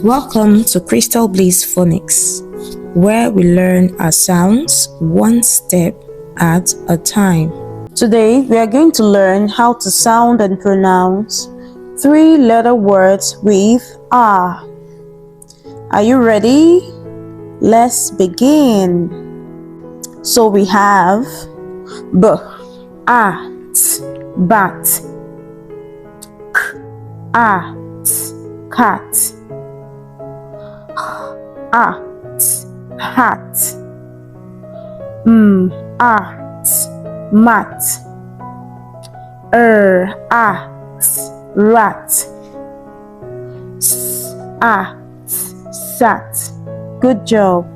Welcome to Crystal Bliss Phonics, where we learn our sounds one step at a time. Today, we are going to learn how to sound and pronounce three-letter words with R. Are you ready? Let's begin. So we have B, A, T, bat, K, A, T, cat, A, T, hat, A, T, mat, A, T, rat, S, A, T, sat. Good job.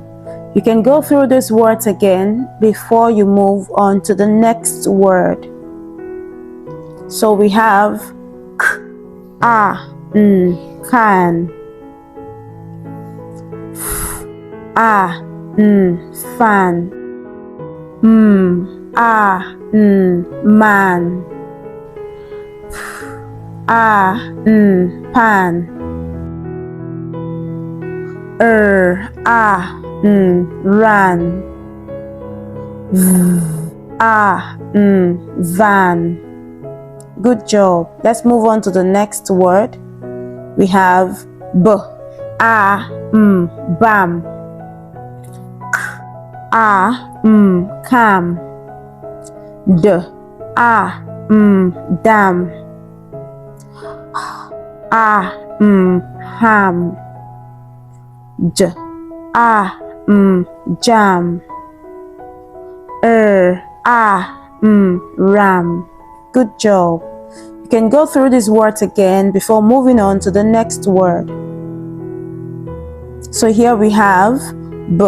You can go through these words again before you move on to the next word. So we have K, A, can, F, A, fan, A, man, F, A, pan, A, ran, van. Good job. Let's move on to the next word. We have B, A, bam, K, A, cam, D, A, dam, A, ham, J, A, jam, A, ram. Good job. You can go through these words again before moving on to the next word. So here we have B,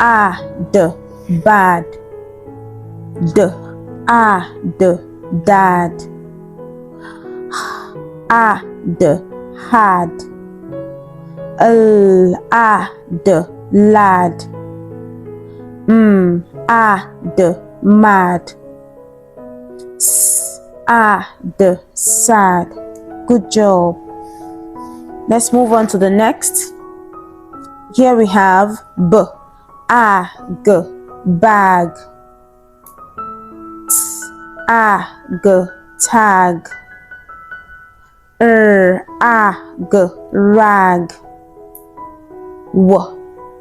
A, D, bad, D, A, D, dad, A, D, had, A, D, lad, A, D, mad, S, A, D, sad. Good job. Let's move on to the next. Here we have B, A, G, bag, T, A, G, tag, A, G, rag, W,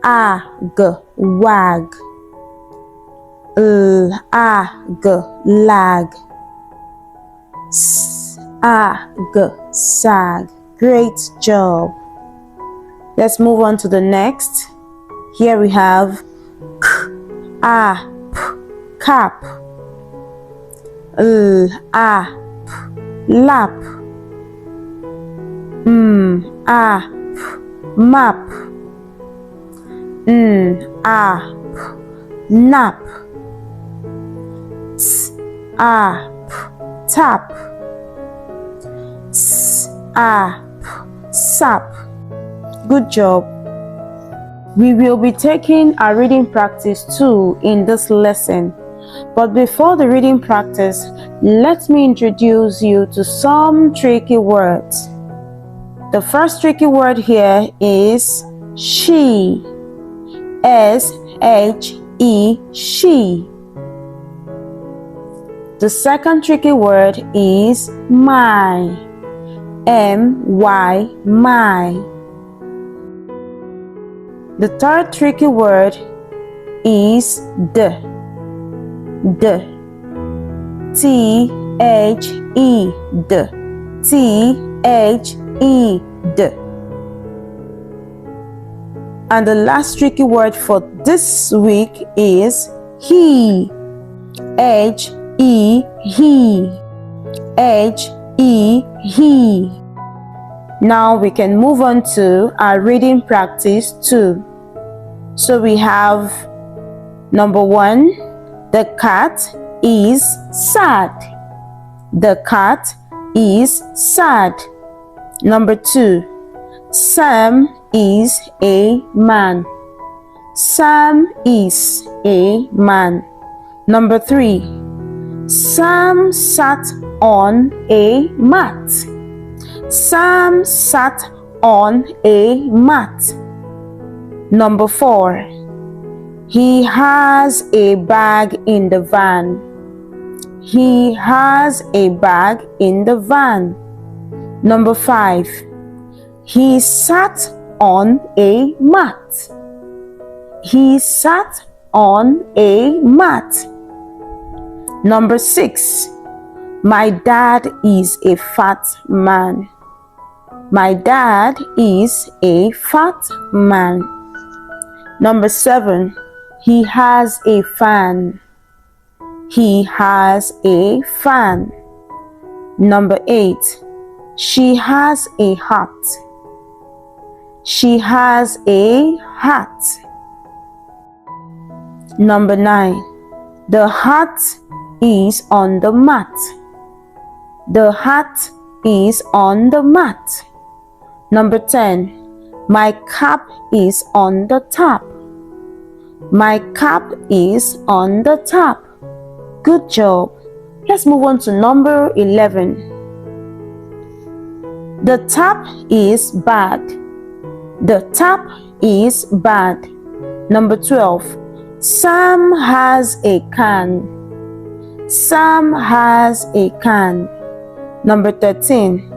A, G, wag, A, G, lag, S, A, G, sag. Great job. Let's move on to the next. Here we have K, A, P, cap, A, P, lap, A, P, map, A, P, nap, S, A, P, tap, S, A, P, sap. Good job. We will be taking our reading practice too in this lesson. But before the reading practice, let me introduce you to some tricky words. The first tricky word here is she. S-H-E, she. The second tricky word is my. M-Y, my. The third tricky word is the. T-H-E, the. T-H-E, the. And the last tricky word for this week is he. H-E, he. H-E, he. Now we can move on to our reading practice too. So we have number 1, the cat is sad. The cat is sad. Number 2, Sam is a man. Sam is a man. Number 3, Sam sat on a mat. Sam sat on a mat. Number 4. He has a bag in the van. He has a bag in the van. Number 5. He sat on a mat. He sat on a mat. Number 6. My dad is a fat man. My dad is a fat man. Number 7. He has a fan. He has a fan. Number 8. She has a hat. She has a hat. Number 9. The hat is on the mat. The hat is on the mat. Number 10. My cap is on the tap. My cap is on the tap. Good job. Let's move on to number 11. The tap is bad. The tap is bad. Number 12. Sam has a can. Sam has a can. Number 13.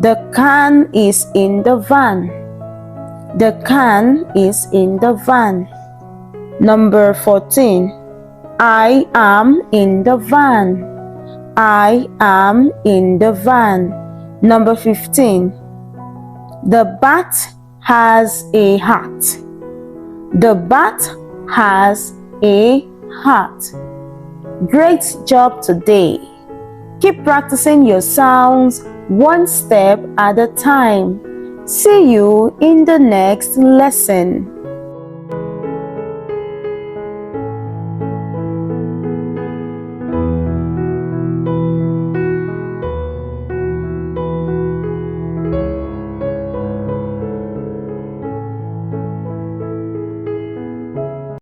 The can is in the van. The can is in the van. Number 14. I am in the van. I am in the van. Number 15. The bat has a hat. The bat has a hat. Great job today. Keep practicing your sounds one step at a time. See you in the next lesson.